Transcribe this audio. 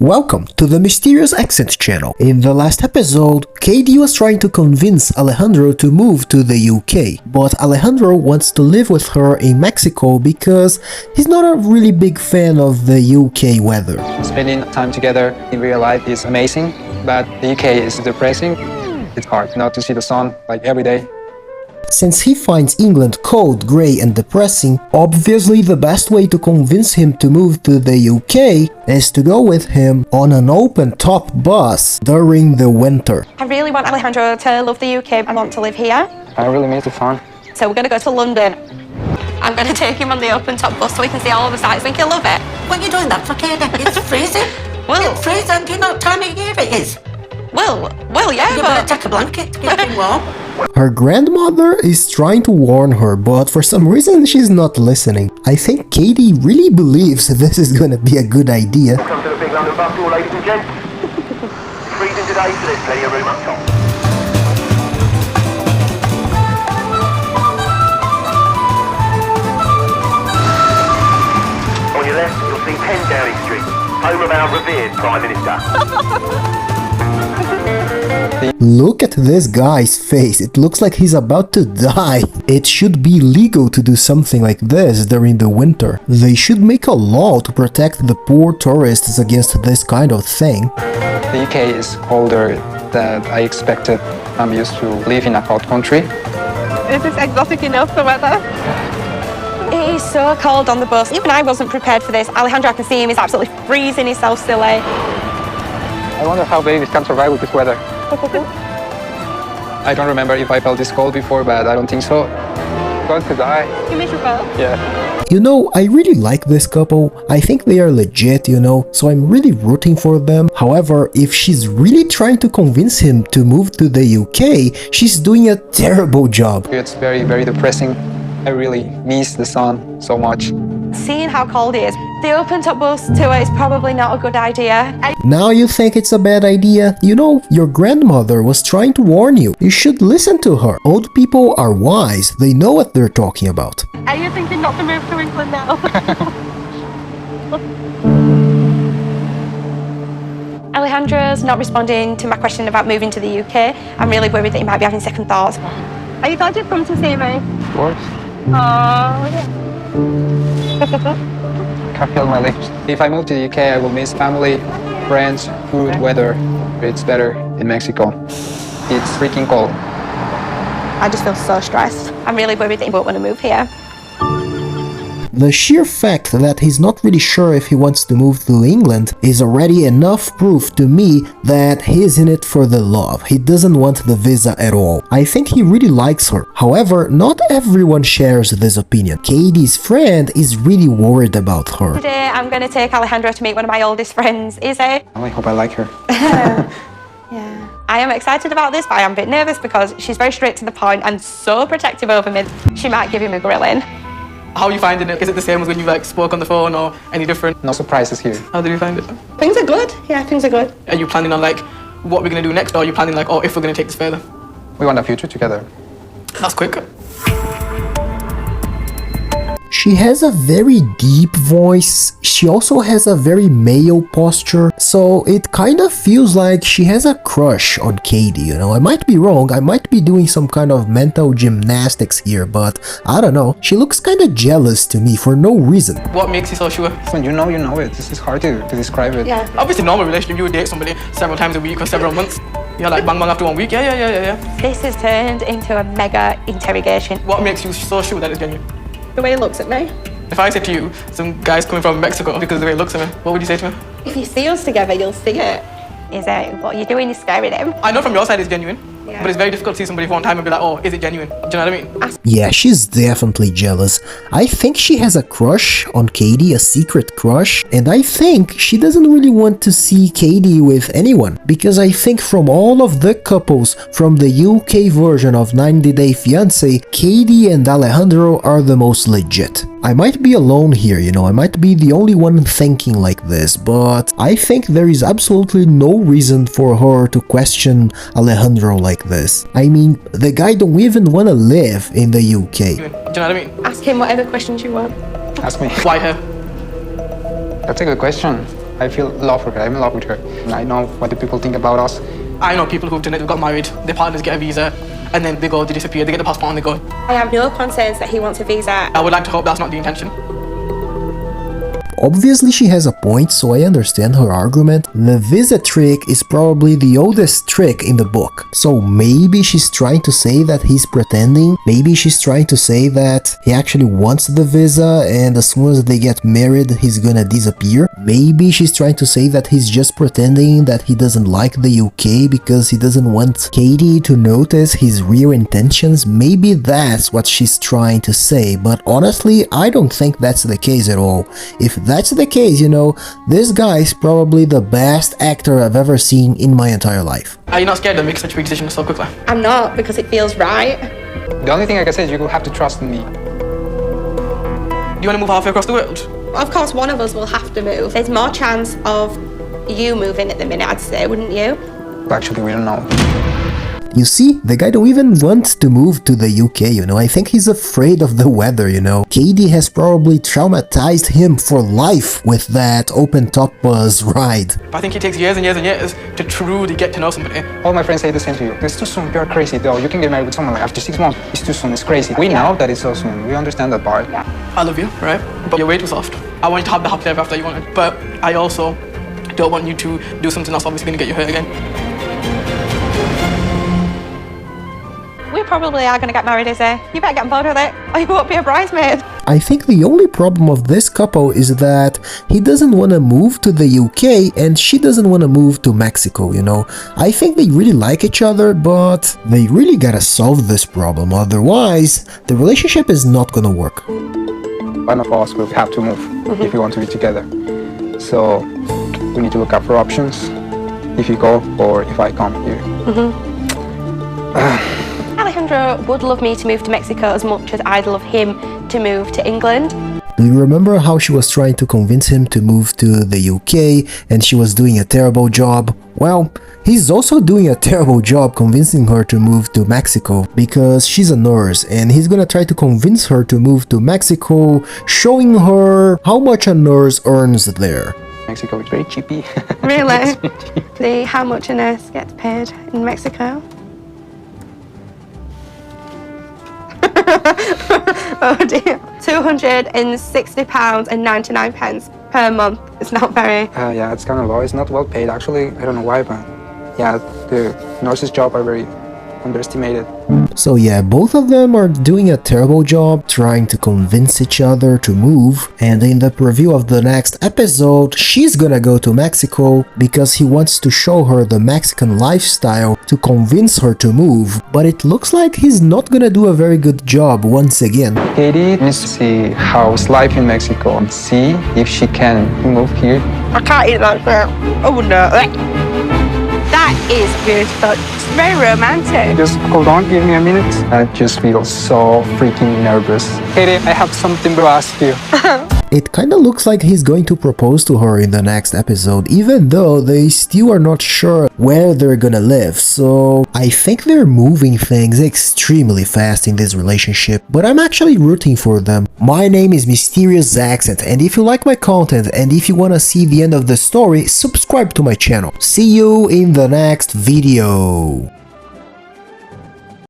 Welcome to the Mysterious Accent channel. In the last episode, Kadie was trying to convince Alejandro to move to the UK, but Alejandro wants to live with her in Mexico because he's not a really big fan of the UK weather. Spending time together in real life is amazing, but the UK is depressing. It's hard not to see the sun like every day. Since he finds England cold, grey and depressing, obviously the best way to convince him to move to the UK is to go with him on an open-top bus during the winter. I really want Alejandro to love the UK. I want to live here. I really miss the fun. So we're going to go to London. I'm going to take him on the open-top bus so he can see all of the sights. I think he'll love it. What are you doing that for, Kadie? It's freezing. Well, It's freezing. Do you know what time of year it is? well, yeah, You better take a blanket to get it warm. Her grandmother is trying to warn her, but for some reason she's not listening. I think Kadie really believes this is gonna be a good idea. Welcome to the big London bus tour, ladies and gents. Freezing today, so there's plenty of room up top. On your left, you'll see 10 Downing Street, home of our revered Prime Minister. Look at this guy's face, it looks like he's about to die. It should be legal to do something like this during the winter. They should make a law to protect the poor tourists against this kind of thing. The UK is colder than I expected. I'm used to live in a hot country. Is this exotic enough, the weather? it is so cold on the bus. Even I wasn't prepared for this. Alejandro, I can see him, he's absolutely freezing himself silly. I wonder how babies can survive with this weather. I don't remember if I felt this cold before, but I don't think so. I'm going to die. You miserable? Yeah. You know, I really like this couple. I think they are legit, you know, so I'm really rooting for them. However, if she's really trying to convince him to move to the UK, she's doing a terrible job. It's very, very depressing. I really miss the sun so much. Seeing how cold it is, the open-top bus tour is probably not a good idea. Now you think it's a bad idea? You know, your grandmother was trying to warn you. You should listen to her. Old people are wise. They know what they're talking about. Are you thinking not to move to England now? Alejandro's not responding to my question about moving to the UK. I'm really worried that he might be having second thoughts. Are you glad you've come to see me? Of course. Oh, yeah. Can't feel my lips. If I move to the UK, I will miss family, friends, food, weather. It's better in Mexico. It's freaking cold. I just feel so stressed. I'm really worried that he won't want to move here. The sheer fact that he's not really sure if he wants to move to England is already enough proof to me that he's in it for the love. He doesn't want the visa at all. I think he really likes her. However, not everyone shares this opinion. Kadie's friend is really worried about her. Today, I'm going to take Alejandro to meet one of my oldest friends, Izzy. I hope I like her. Yeah. I am excited about this, but I am a bit nervous because she's very straight to the point and so protective over me. She might give him a grilling. How are you finding it? Is it the same as when you spoke on the phone or any different? No surprises here. How did you find it? Things are good. Yeah, things are good. Are you planning on what we're gonna do next, or are you planning if we're gonna take this further? We want a future together. That's quick. She has a very deep voice. She also has a very male posture, so it kind of feels like she has a crush on Kadie, you know. I might be wrong, I might be doing some kind of mental gymnastics here, but I don't know. She looks kind of jealous to me for no reason. What makes you so sure? When you know it. This is hard to describe it. Yeah. Obviously, normal relationship, you would date somebody several times a week or several months. You're like bang bang after 1 week. Yeah. This has turned into a mega interrogation. What makes you so sure that it's genuine? The way he looks at me. If I said to you, some guy's coming from Mexico because of the way he looks at me, what would you say to me? If you see us together, you'll see it. Is it what you're doing is scaring him? I know from your side it's genuine, Yeah. but it's very difficult to see somebody for one time and be like, oh, is it genuine? Do you know what I mean? Yeah, she's definitely jealous. I think she has a crush on Kadie, a secret crush, and I think she doesn't really want to see Kadie with anyone, because I think from all of the couples from the UK version of 90 Day Fiance, Kadie and Alejandro are the most legit. I might be alone here, you know, I might be the only one thinking like this, but I think there is absolutely no reason for her to question Alejandro like this. I mean, the guy don't even want to live in the UK. Do you know what I mean? Ask him whatever questions you want. Ask me. Why her? That's a good question. I feel love for her. I'm in love with her. And I know what the people think about us. I know people who've done it, who got married, their partners get a visa, and then they go, they disappear, they get the passport and they go. I have no concerns that he wants a visa. I would like to hope that's not the intention. Obviously she has a point, so I understand her argument. The visa trick is probably the oldest trick in the book. So maybe she's trying to say that he's pretending. Maybe she's trying to say that he actually wants the visa and as soon as they get married he's gonna disappear. Maybe she's trying to say that he's just pretending that he doesn't like the UK because he doesn't want Kadie to notice his real intentions. Maybe that's what she's trying to say, but honestly I don't think that's the case at all. If that's the case, you know, this guy is probably the best actor I've ever seen in my entire life. Are you not scared to make such a big decision so quickly? I'm not, because it feels right. The only thing I can say is you will have to trust in me. Do you want to move halfway across the world? Of course, one of us will have to move. There's more chance of you moving at the minute, I'd say, wouldn't you? Actually, we don't know. You see, the guy don't even want to move to the UK, you know, I think he's afraid of the weather, you know. Kadie has probably traumatized him for life with that open-top bus ride. But I think it takes years and years and years to truly get to know somebody. All my friends say the same to you. It's too soon. You're crazy, though. You can get married with someone like after 6 months. It's too soon. It's crazy. We know that it's so soon. We understand that part. I love you, right? But you're way too soft. I want you to have the happy ever after you wanted. But I also don't want you to do something that's obviously going to get you hurt again. We probably are going to get married, Izzy. You better get on board with it, or you won't be a bridesmaid. I think the only problem of this couple is that he doesn't want to move to the UK and she doesn't want to move to Mexico, you know. I think they really like each other, but they really gotta solve this problem, otherwise the relationship is not gonna work. One of us will have to move if we want to be together. So we need to look out for options. If you go or if I come here. Alejandro would love me to move to Mexico as much as I'd love him to move to England. Do you remember how she was trying to convince him to move to the UK and she was doing a terrible job? Well, he's also doing a terrible job convincing her to move to Mexico because she's a nurse and he's gonna try to convince her to move to Mexico, showing her how much a nurse earns there. Mexico is very cheapy. Really? See how much a nurse gets paid in Mexico? Oh dear. £260.99 per month. It's not very... Yeah, it's kind of low. It's not well paid, actually. I don't know why, but yeah, the nurse's job are very underestimated. So yeah, both of them are doing a terrible job trying to convince each other to move, and in the preview of the next episode, she's gonna go to Mexico because he wants to show her the Mexican lifestyle to convince her to move, but it looks like he's not gonna do a very good job once again. Kadie needs to see how's life in Mexico and see if she can move here. I can't eat that shit. Oh no. That is beautiful. It's very romantic. Just hold on, give me a minute. I just feel so freaking nervous. Kadie, I have something to ask you. It kinda looks like he's going to propose to her in the next episode, even though they still are not sure where they're gonna live, so I think they're moving things extremely fast in this relationship, but I'm actually rooting for them. My name is Mysterious Accent, and if you like my content and if you wanna see the end of the story, subscribe to my channel. See you in the next video.